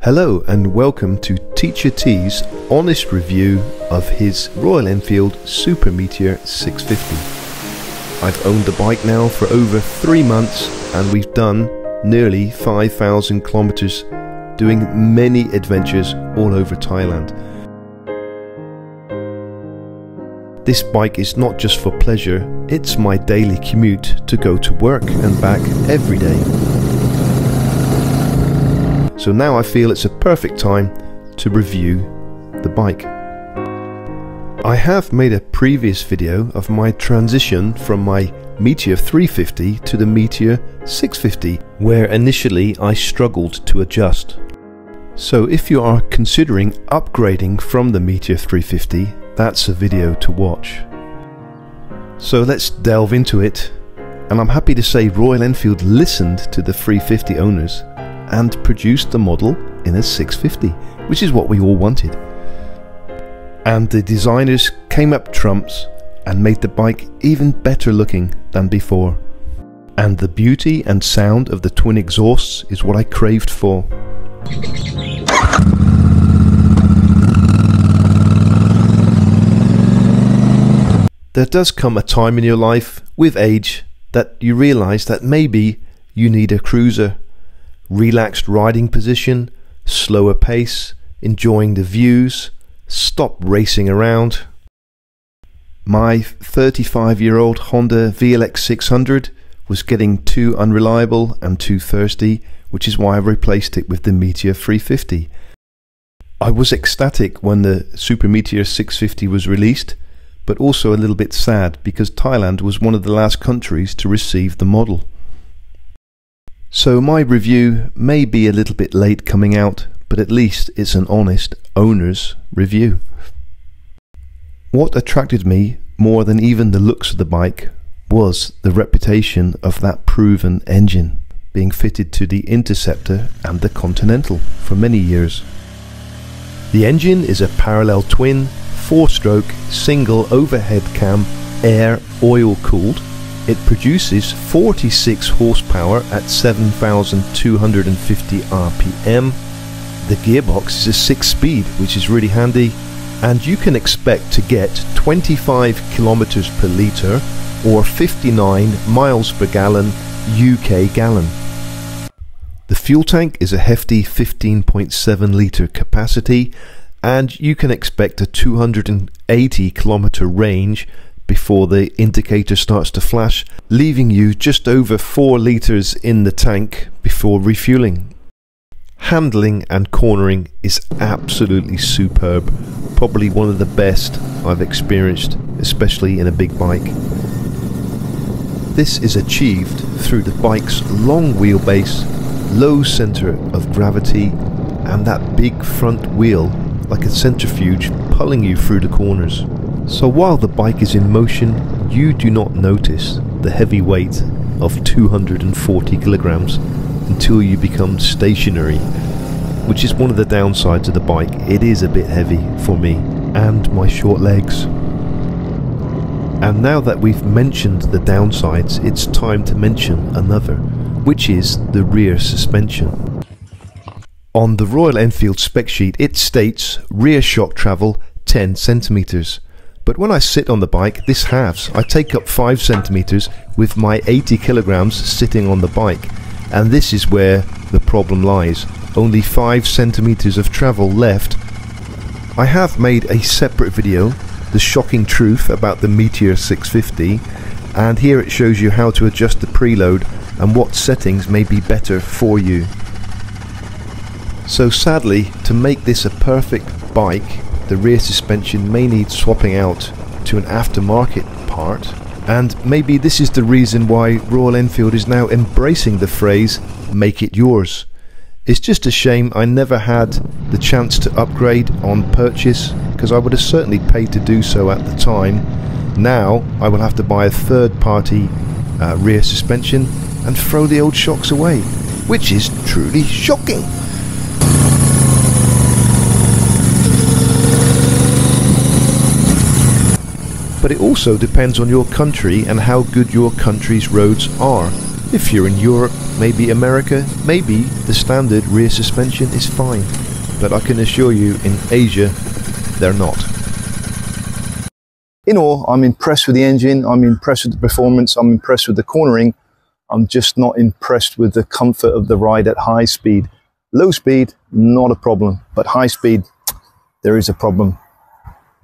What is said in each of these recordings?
Hello and welcome to Teacher T's honest review of his Royal Enfield Super Meteor 650. I've owned the bike now for over 3 months and we've done nearly 5,000 kilometers doing many adventures all over Thailand. This bike is not just for pleasure, it's my daily commute to go to work and back every day. So now I feel it's a perfect time to review the bike. I have made a previous video of my transition from my Meteor 350 to the Meteor 650, where initially I struggled to adjust. So if you are considering upgrading from the Meteor 350, that's a video to watch. So let's delve into it, and I'm happy to say Royal Enfield listened to the 350 owners and produced the model in a 650, which is what we all wanted. And the designers came up trumps and made the bike even better looking than before. And the beauty and sound of the twin exhausts is what I craved for. There does come a time in your life, with age, that you realize that maybe you need a cruiser. Relaxed riding position, slower pace, enjoying the views, stop racing around. My 35-year-old Honda VLX 600 was getting too unreliable and too thirsty, which is why I replaced it with the Meteor 350. I was ecstatic when the Super Meteor 650 was released, but also a little bit sad because Thailand was one of the last countries to receive the model. So my review may be a little bit late coming out, but at least it's an honest owner's review. What attracted me more than even the looks of the bike was the reputation of that proven engine being fitted to the Interceptor and the Continental for many years. The engine is a parallel twin, 4-stroke, single overhead cam, air oil cooled. It produces 46 horsepower at 7,250 RPM. The gearbox is a 6-speed, which is really handy, and you can expect to get 25 kilometers per litre or 59 miles per gallon UK gallon. The fuel tank is a hefty 15.7 litre capacity, and you can expect a 280 kilometer range before the indicator starts to flash, leaving you just over 4 litres in the tank before refueling. Handling and cornering is absolutely superb, probably one of the best I've experienced, especially in a big bike. This is achieved through the bike's long wheelbase, low centre of gravity, and that big front wheel like a centrifuge pulling you through the corners. So while the bike is in motion, you do not notice the heavy weight of 240 kilograms until you become stationary, which is one of the downsides of the bike. It is a bit heavy for me and my short legs. And now that we've mentioned the downsides, it's time to mention another, which is the rear suspension. On the Royal Enfield spec sheet it states rear shock travel 10 centimeters. But when I sit on the bike, this halves. I take up 5 centimeters with my 80 kilograms sitting on the bike, and this is where the problem lies. Only 5 centimeters of travel left. I have made a separate video, the shocking truth about the Meteor 650, and here it shows you how to adjust the preload and what settings may be better for you. So sadly, to make this a perfect bike, the rear suspension may need swapping out to an aftermarket part, and maybe this is the reason why Royal Enfield is now embracing the phrase "make it yours." It's just a shame I never had the chance to upgrade on purchase, because I would have certainly paid to do so at the time. Now I will have to buy a third-party rear suspension and throw the old shocks away, which is truly shocking. But it also depends on your country and how good your country's roads are. If you're in Europe, maybe America, maybe the standard rear suspension is fine, but I can assure you in Asia they're not. In all, I'm impressed with the engine, I'm impressed with the performance, I'm impressed with the cornering. I'm just not impressed with the comfort of the ride at high speed. Low speed, not a problem, but high speed, there is a problem.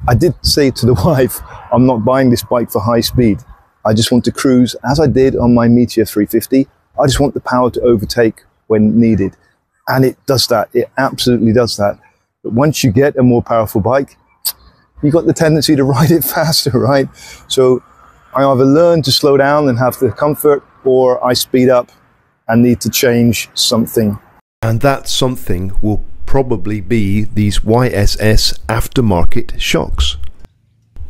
I did say to the wife, I'm not buying this bike for high speed. I just want to cruise as I did on my Meteor 350. I just want the power to overtake when needed. And it does that, it absolutely does that. But once you get a more powerful bike, you've got the tendency to ride it faster, right? So I either learn to slow down and have the comfort, or I speed up and need to change something. And that something will probably be these YSS aftermarket shocks.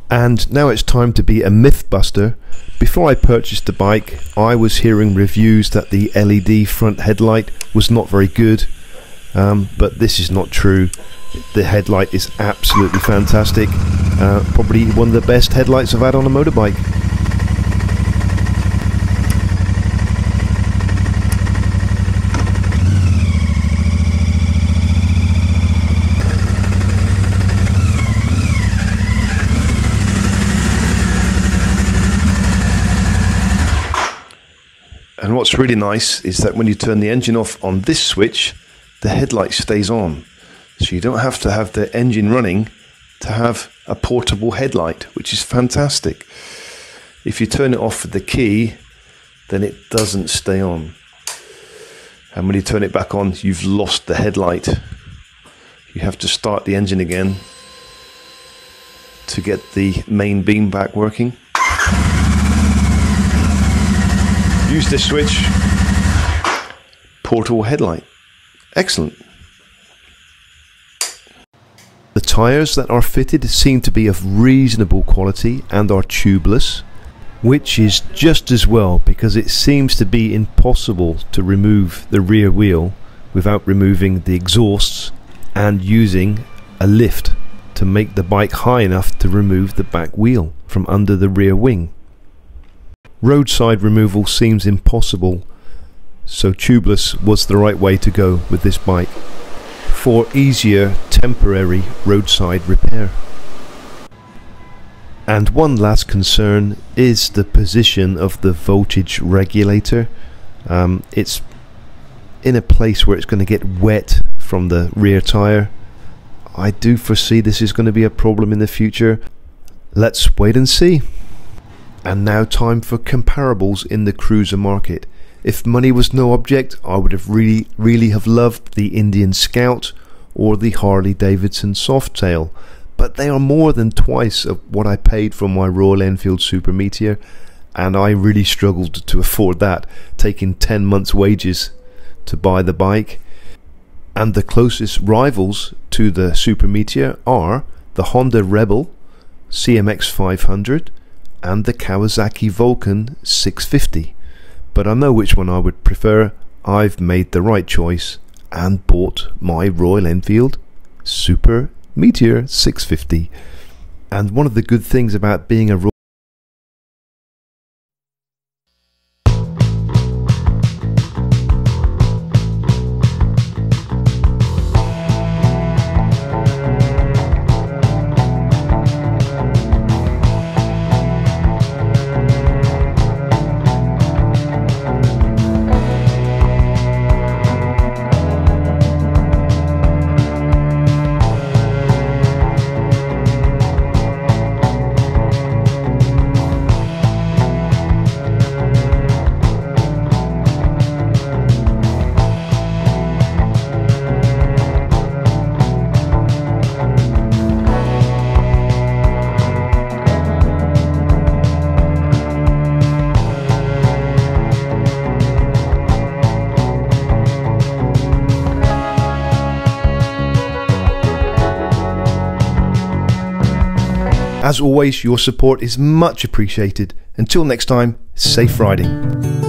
And now it's time to be a myth buster. Before I purchased the bike, I was hearing reviews that the LED front headlight was not very good, but this is not true. The headlight is absolutely fantastic. Probably one of the best headlights I've had on a motorbike. And what's really nice is that when you turn the engine off on this switch, the headlight stays on. So you don't have to have the engine running to have a portable headlight, which is fantastic. If you turn it off with the key, then it doesn't stay on. And when you turn it back on, you've lost the headlight. You have to start the engine again to get the main beam back working. Use this switch, portable headlight. Excellent. The tyres that are fitted seem to be of reasonable quality and are tubeless, which is just as well because it seems to be impossible to remove the rear wheel without removing the exhausts and using a lift to make the bike high enough to remove the back wheel from under the rear wing. Roadside removal seems impossible, so tubeless was the right way to go with this bike for easier temporary roadside repair. And one last concern is the position of the voltage regulator. It's in a place where it's going to get wet from the rear tyre. I do foresee this is going to be a problem in the future. Let's wait and see. And now time for comparables in the cruiser market. If money was no object, I would have really have loved the Indian Scout or the Harley Davidson Softail, but they are more than twice of what I paid for my Royal Enfield Super Meteor, and I really struggled to afford that, taking 10 months wages to buy the bike. And the closest rivals to the Super Meteor are the Honda Rebel CMX 500 and the Kawasaki Vulcan 650, but I know which one I would prefer. I've made the right choice and bought my Royal Enfield Super Meteor 650. And one of the good things about being a As always, your support is much appreciated. Until next time, safe riding.